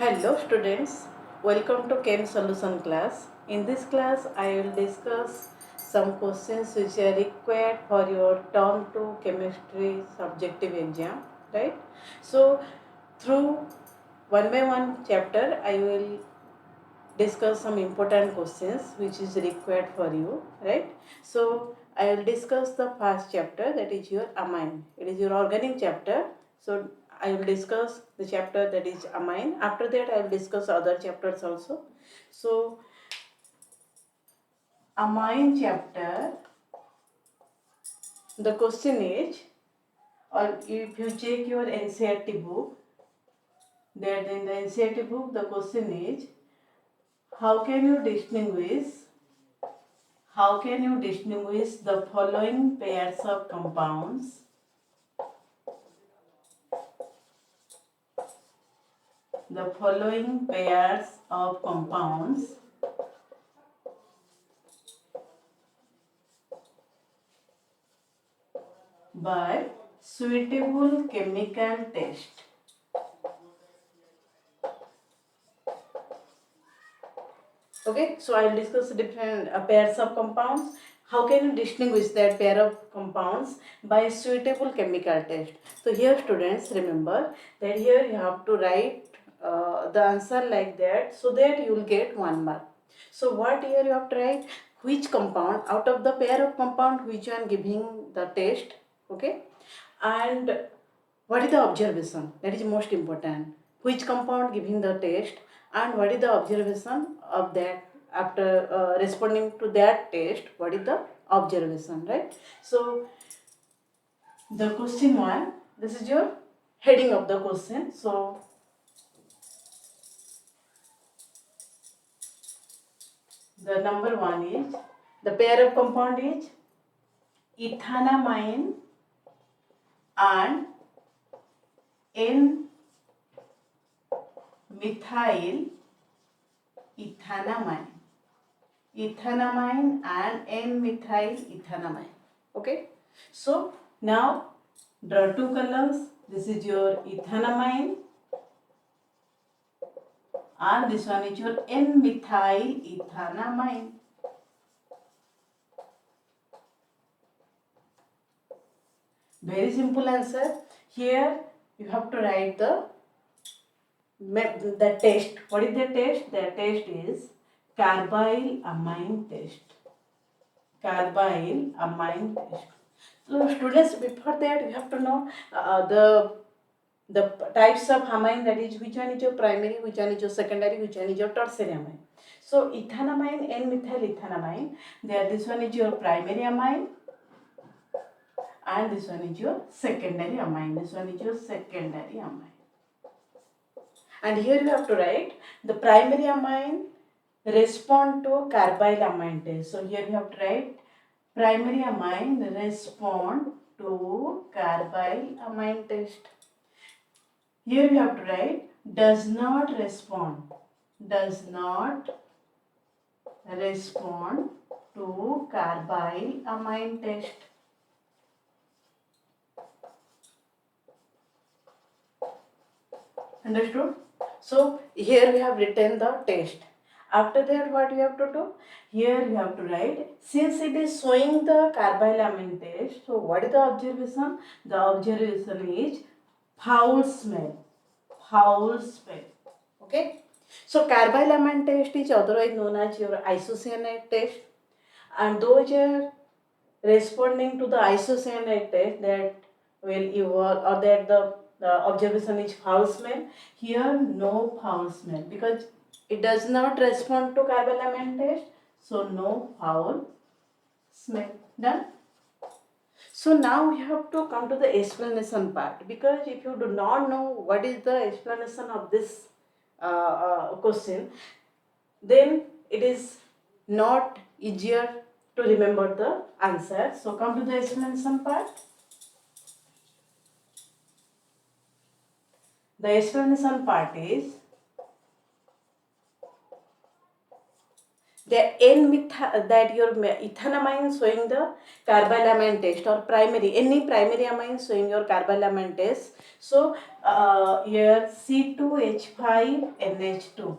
Hello students, welcome to Chem Solution class. In this class, I will discuss some questions which are required for your term 2 chemistry subjective exam, right? So, through one by one chapter, I will discuss some important questions which is required for you, right? So, I will discuss the first chapter, that is your amine. It is your organic chapter. So I will discuss the chapter that is amine. After that I will discuss other chapters also. So amine chapter, the question is, or if you check your NCERT book, that in the NCERT book the question is, how can you distinguish the following pairs of compounds by suitable chemical test. Okay, so I will discuss different pairs of compounds. How can you distinguish that pair of compounds by suitable chemical test? So here students, remember that here you have to write the answer like that, so that you will get 1 mark. So what here you have to write, which compound out of the pair of compound, which one giving the test, okay, and what is the observation, that is most important, which compound giving the test and what is the observation of that after responding to that test, what is the observation, right? So the question 1, this is your heading of the question. So the number 1 is, the pair of compound is ethanamine and N-methyl ethanamine. Ethanamine and N-methyl ethanamine. Okay. So now draw two colors. This is your ethanamine and this one is your N-methyl ethanamine. Very simple answer. Here you have to write the test. What is the test? The test is carbyl amine test. Carbyl amine test. So students, before that you have to know the types of amine, that is which one is your primary, which one is your secondary, which one is your tertiary amine. So ethanamine, N-methyl ethanamine, this one is your primary amine and this one is your secondary amine. This one is your secondary amine. And here you have to write the primary amine respond to carbyl amine test. So here you have to write primary amine respond to carbyl amine test. Here you have to write does not respond to carbyl amine test. Understood? So here we have written the test. After that, what you have to do? Here you have to write, since it is showing the carbyl amine test, so what is the observation? The observation is foul smell. Foul smell. Okay? So carbyl amine test is otherwise known as your isocyanate test, and those are responding to the isocyanate test that will evolve, or that the observation is foul smell. Here no foul smell because it does not respond to carbyl test, so no foul smell. Done. So now we have to come to the explanation part, because if you do not know what is the explanation of this question, then it is not easier to remember the answer. So come to the explanation part. The explanation part is, the that your ethanamine showing the carbylamine test or primary, any primary amine showing your carbylamine test. So here C2H5NH2.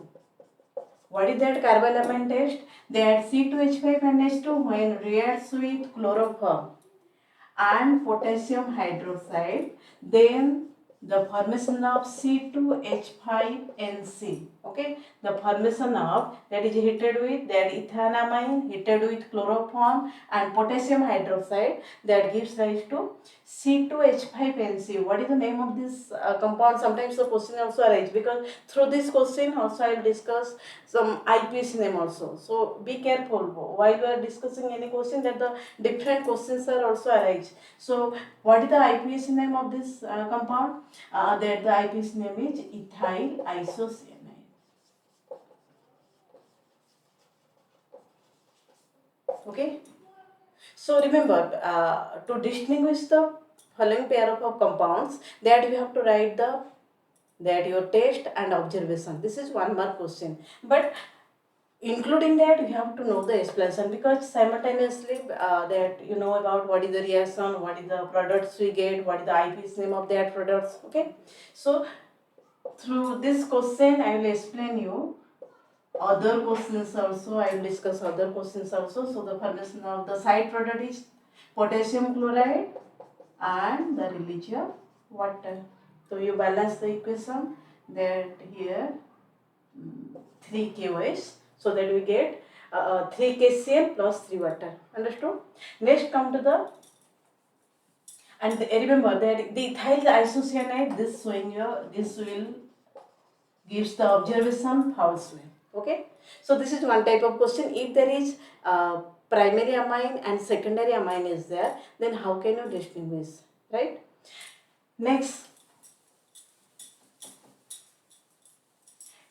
What is that carbylamine test? That C2H5NH2 when reacts with chloroform and potassium hydroxide, then the formation of C2H5NC. Okay, the formation of that is heated with that ethanamine heated with chloroform and potassium hydroxide, that gives rise to C2H5NC. What is the name of this compound? Sometimes the question also arises, because through this question also I will discuss some IPS name also. So be careful while we are discussing any question, that the different questions are also arise. So what is the IPS name of this compound? That the IPS name is ethyl isocyanide. Okay. So remember, to distinguish the following pair of compounds, that you have to write that your test and observation. This is 1 mark question, but including that you have to know the explanation, because simultaneously that you know about what is the reaction, what is the products we get, what is the IP's name of that products. Okay, so through this question I will explain you other questions also. I will discuss other questions also. So the formation of the side product is potassium chloride and the release of water. So you balance the equation, that here 3 KOS, so that we get 3 KCl plus 3 water. Understood? Next come to the, and remember that the ethyl isocyanide, this showing your, this will gives the observation false way. Okay, so this is one type of question. If there is primary amine and secondary amine is there, then how can you distinguish, right? Next,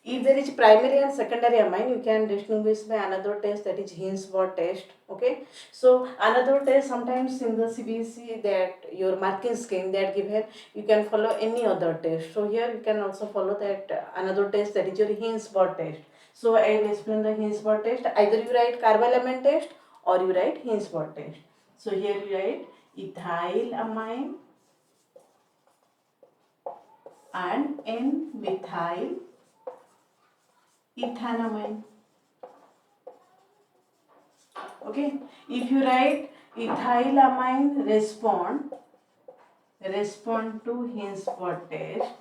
if there is primary and secondary amine, you can distinguish by another test, that is Hinge test. Okay, so another test, sometimes in the CBSE that your marking scheme that given, you can follow any other test. So here you can also follow that another test, that is your Hinge test. So I will explain the Hinge test. Either you write carbylamine test or you write Hinge test. So here you write ethylamine and N-methyl ethanamine. Okay, if you write ethylamine respond to Hinge test,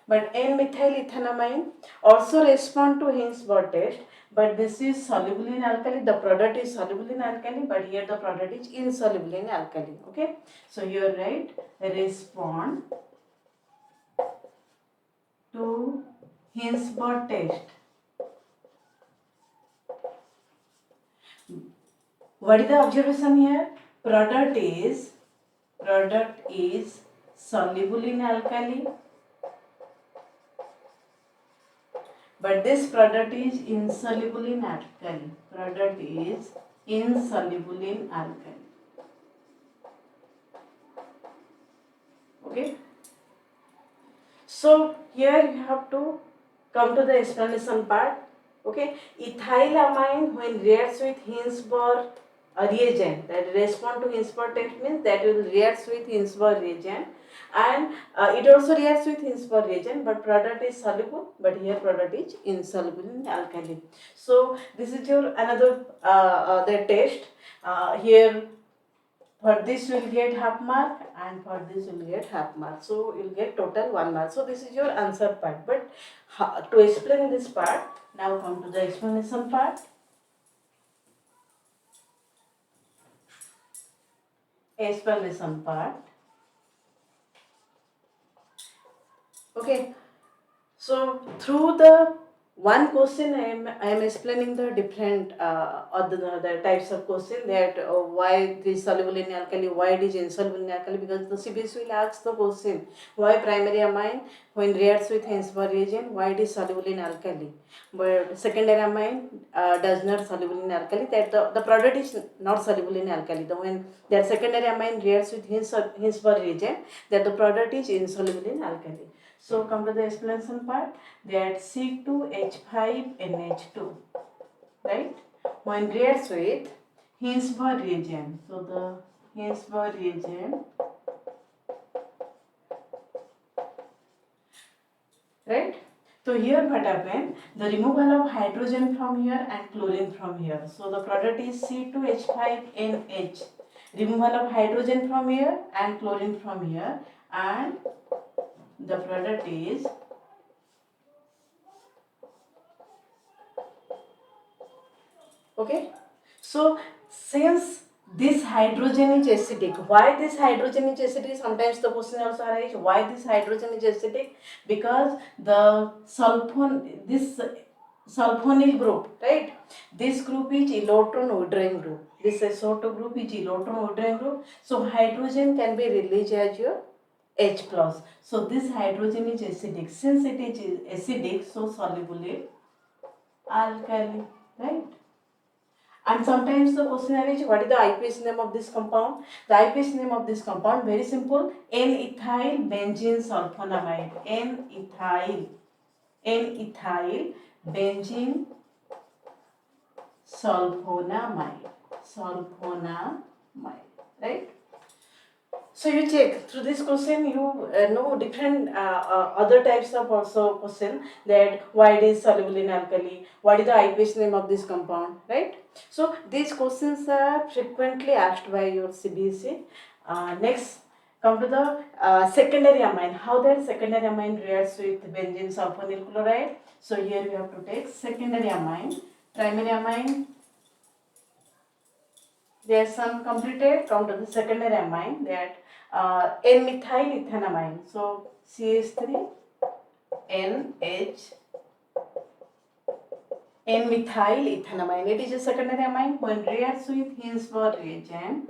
but N-methyl ethanamine also respond to Hinge test, but this is soluble in alkali. The product is soluble in alkali, but here the product is insoluble in alkali. Okay, so here write respond to Hinge test. What is the observation here? Product is soluble in alkali, but this product is insoluble in alkali. Product is insoluble in alkali. Okay. So here you have to come to the explanation part. Okay, ethylamine when reacts with Hinge reagent, that respond to Hinge test means that will reacts with Hinge reagent, and it also reacts with Hinge reagent, but product is soluble, but here product is insoluble in alkali. So this is your another the test. Here for this you will get half mark, and for this you will get half mark. So you will get total 1 mark. So this is your answer part. But to explain this part, now come to the explanation part. Explanation part. Okay. So through the one question, I am explaining the different the types of question, that why it is soluble in alkali, why it is insoluble in alkali, because the CBSE will ask the question why primary amine when reacts with Hinge reagent, why it is soluble in alkali, but secondary amine does not soluble in alkali, that the product is not soluble in alkali. The when that secondary amine reacts with Hinge reagent, that the product is insoluble in alkali. So come to the explanation part, that C2H5NH2, right? When reacts with Hinge reagent, so the Hinge reagent, right? So here what happened, the removal of hydrogen from here and chlorine from here. So the product is C2H5NH. Removal of hydrogen from here and chlorine from here, and the product is okay. So since this hydrogen is acidic, why this hydrogen is acidic? Sometimes the question also arises, why this hydrogen is acidic? Because the this sulfonyl group, right? This group is electron withdrawing group. This SO2 group is electron withdrawing group. So hydrogen can be released as your H plus. So this hydrogen is acidic. Since it is acidic, so soluble in alkali, right? And sometimes the question arises, what is the IPS name of this compound? The IPS name of this compound, very simple, N-ethyl benzene sulfonamide. N-ethyl benzene sulfonamide. Right? So you check through this question, you know different other types of also question, that why it is soluble in alkali, what is the IPS name of this compound, right? So these questions are frequently asked by your CBSE. Next, come to the secondary amine. How that secondary amine reacts with benzene sulfonyl chloride. So here we have to take secondary amine. Primary amine reaction completed. Come to the secondary amine, that N-methyl ethanamine. So CH3 NH N-methyl ethanamine. It is a secondary amine. When reacts with Hinge reagent,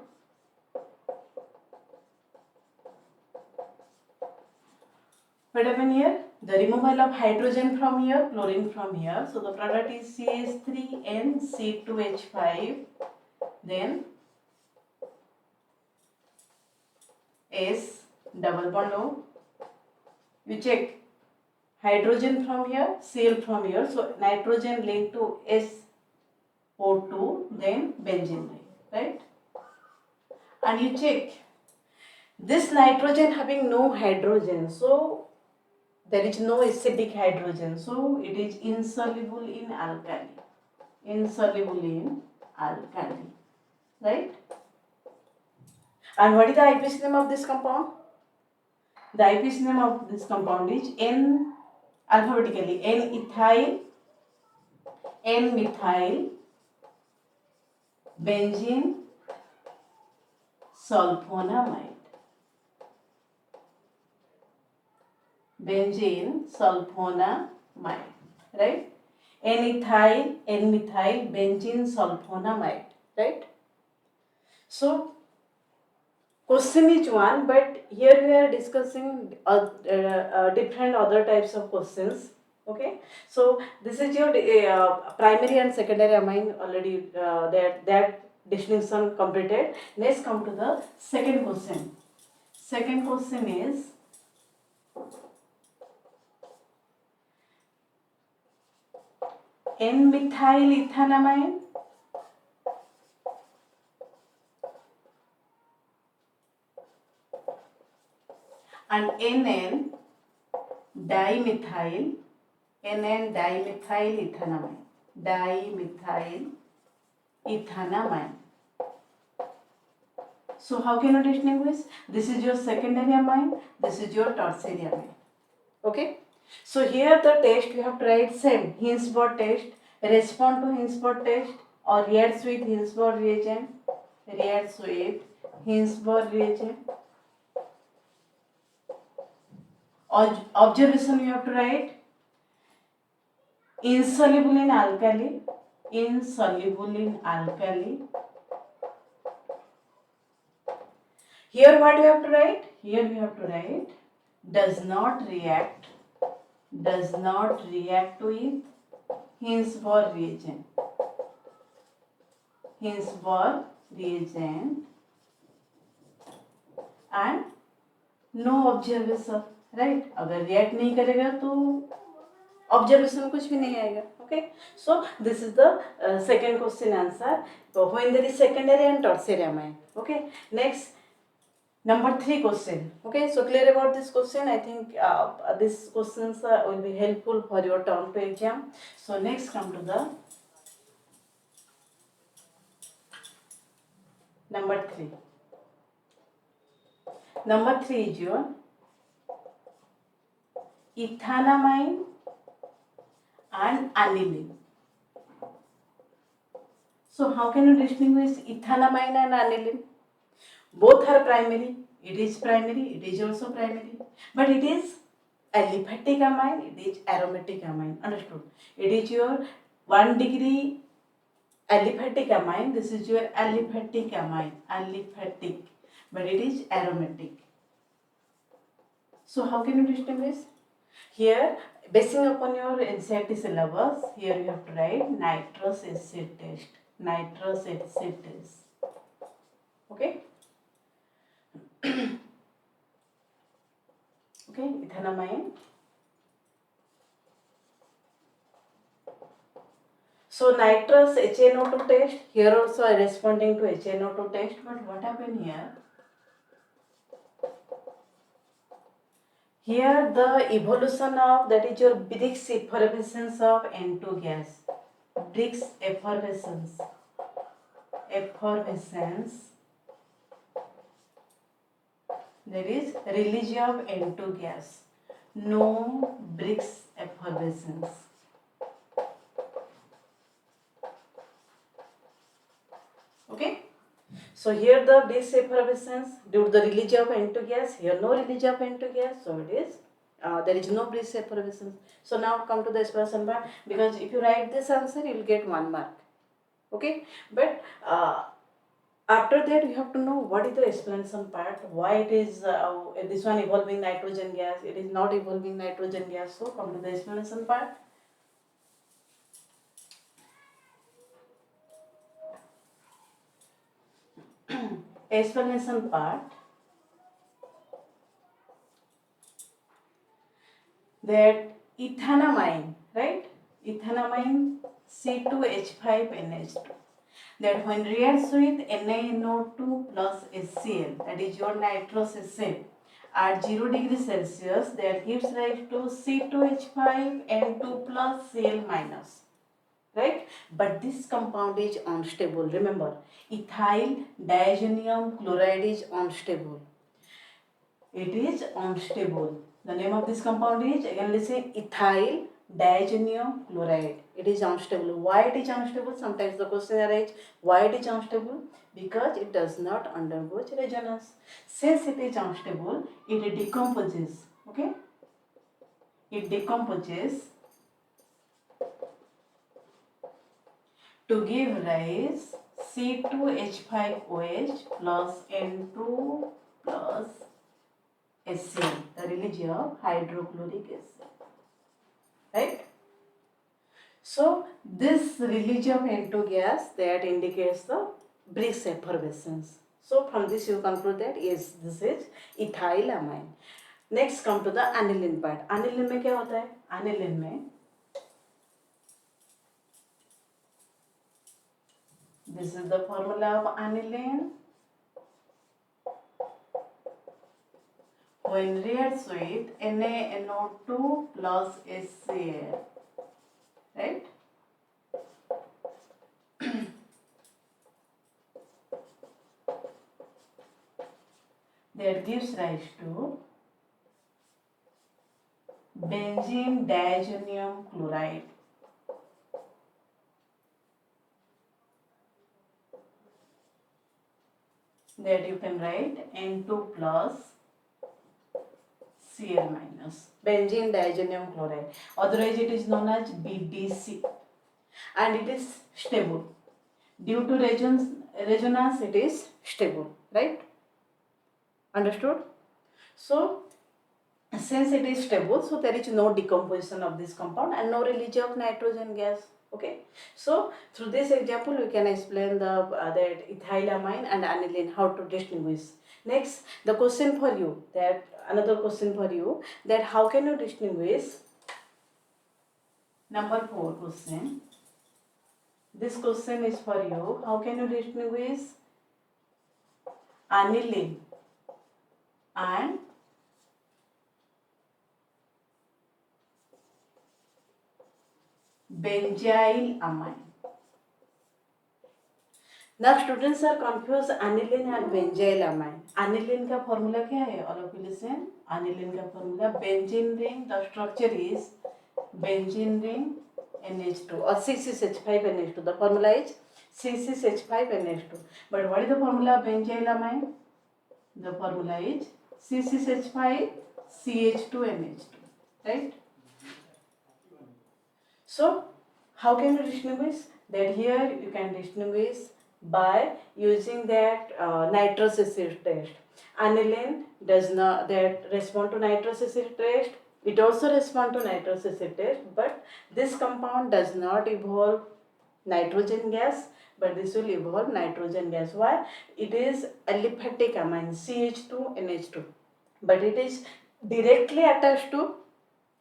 what happens here? The removal of hydrogen from here, chlorine from here. So the product is CH3NC2H5. Then S double bond O. You check hydrogen from here, Cl from here. So nitrogen linked to SO2, then benzene ring, right? And you check this nitrogen having no hydrogen, so there is no acidic hydrogen, so it is insoluble in alkali. Insoluble in alkali, right? And what is the IPS name of this compound? The IPS name of this compound is N, alphabetically, N-methyl benzene sulfonamide. Benzene sulfonamide, right? N-methyl benzene sulfonamide, right? So question is one, but here we are discussing different other types of questions. Okay, so this is your primary and secondary amine already, that distinction completed. Next, come to the second question. Second question is N-methyl ethanamine and dimethyl ethanamine. Dimethyl ethanamine. So how can you distinguish? This is your secondary amine, this is your tertiary amine. Okay. So here the test you have to write same, Hinge test, respond to Hinge test, or reacts with Hinge reagent, reacts with Hinge reagent. Observation you have to write, insoluble in alkali, insoluble in alkali. Here what you have to write? Here we have to write, does not react with Hinge reagent. Hinge reagent, and no observation. Right. अगर react नहीं करेगा तो observation कुछ भी नहीं आएगा। Okay, so this is the second question answer, when there is secondary and tertiary amine. Okay, next number 3 question. Okay, so clear about this question? I think these questions will be helpful for your term 2 exam. So next come to the number 3. Number 3 is your ethanamine and aniline. So how can you distinguish ethanamine and aniline? Both are primary. It is primary, it is also primary, but it is aliphatic amine, it is aromatic amine. Understood? It is your 1 degree aliphatic amine. This is your aliphatic amine, aliphatic, but it is aromatic. So how can you distinguish? Here, basing upon your NCERT syllabus, here you have to write nitrous acid test, nitrous acid test. Okay. Okay, ethanamine. So nitrous HNO2 test, here also responding to HNO2 test, but what happened here? Here the evolution of, that is your Briggs effervescence of N2 gas. Briggs effervescence. That is release of N2 gas. No Briggs effervescence. Okay. So here the Briggs effervescence due to the release of N2 gas. Here no release of N2 gas. So it is there is no Briggs effervescence. So now come to the explanation part, because if you write this answer you will get 1 mark. Okay, but after that you have to know what is the explanation part, why it is this one evolving nitrogen gas, it is not evolving nitrogen gas. So come to the explanation part. Explanation part, that ethanamine, right? Ethanamine C2H5NH2, that when reacts with NaNO2 plus HCl, that is your nitrous acid, at 0 degrees Celsius, that gives rise to C2H5N2 plus Cl minus, right? But this compound is unstable. Remember, ethyl diazonium chloride is unstable. It is unstable. The name of this compound is, again listen, ethyl diazonium chloride. It is unstable. Why it is unstable? Sometimes the question arises, why it is unstable? Because it does not undergo resonance. Since it is unstable, it decomposes. Okay? It decomposes to give rise C2H5OH plus N2 plus HCl, the release of hydrochloric acid, right? So this release of N2 gas, that indicates the Briggs effervescence. So from this you conclude that yes, this is ethylamine. Next come to the aniline part. Aniline में क्या होता है? Aniline में this is the formula of aniline. When reacts with NaNO2 plus HCl, right? That gives rise to benzene diazonium chloride. That you can write N2 plus Cl minus, benzene diazonium chloride. Otherwise it is known as BDC, and it is stable. Due to resonance it is stable, right? Understood? So since it is stable, so there is no decomposition of this compound and no release of nitrogen gas. Okay, so through this example we can explain the that ethylamine and aniline how to distinguish. Next, the question for you, that another question for you, that how can you distinguish, number 4 question. This question is for you. How can you distinguish aniline and benzyl amine? Now students are confused aniline and benzyl amine. Aniline का formula क्या है? All of you listen. Aniline का formula benzene ring. The structure is benzene ring NH2 or 6CH5 NH2. The formula is 6CH5 NH2. But what is the formula of benzyl amine? The formula is 6CH5 CH2 NH2. Right? So how can you distinguish? That here you can distinguish by using that nitrous acid test. Aniline does not that respond to nitrous acid test. It also respond to nitrous acid test, but this compound does not evolve nitrogen gas, but this will evolve nitrogen gas. Why? It is aliphatic amine CH2NH2, but it is directly attached to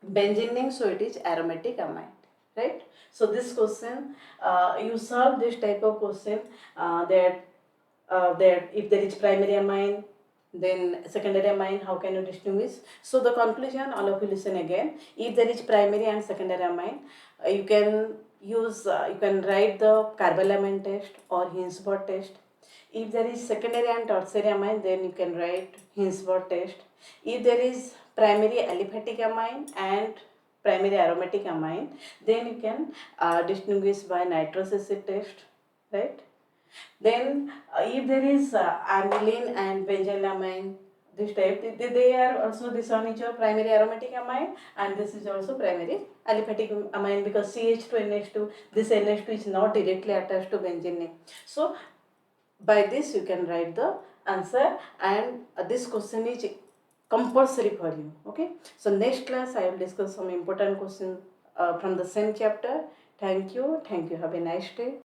benzene ring, so it is aromatic amine, right? So this question, you solve this type of question, that if there is primary amine, then secondary amine, how can you distinguish? So the conclusion, all of you listen again. If there is primary and secondary amine, you can use, you can write the carbylamine test or Hinge test. If there is secondary and tertiary amine, then you can write Hinge test. If there is primary aliphatic amine and primary aromatic amine, then you can distinguish by nitrous acid test, right? Then if there is aniline and benzylamine, this type, they are also, this one is your primary aromatic amine and this is also primary aliphatic amine, because CH2NH2, this NH2 is not directly attached to benzene. So by this you can write the answer, and this question is compulsory for you. Okay, so next class I will discuss some important questions from the same chapter. Thank you, have a nice day.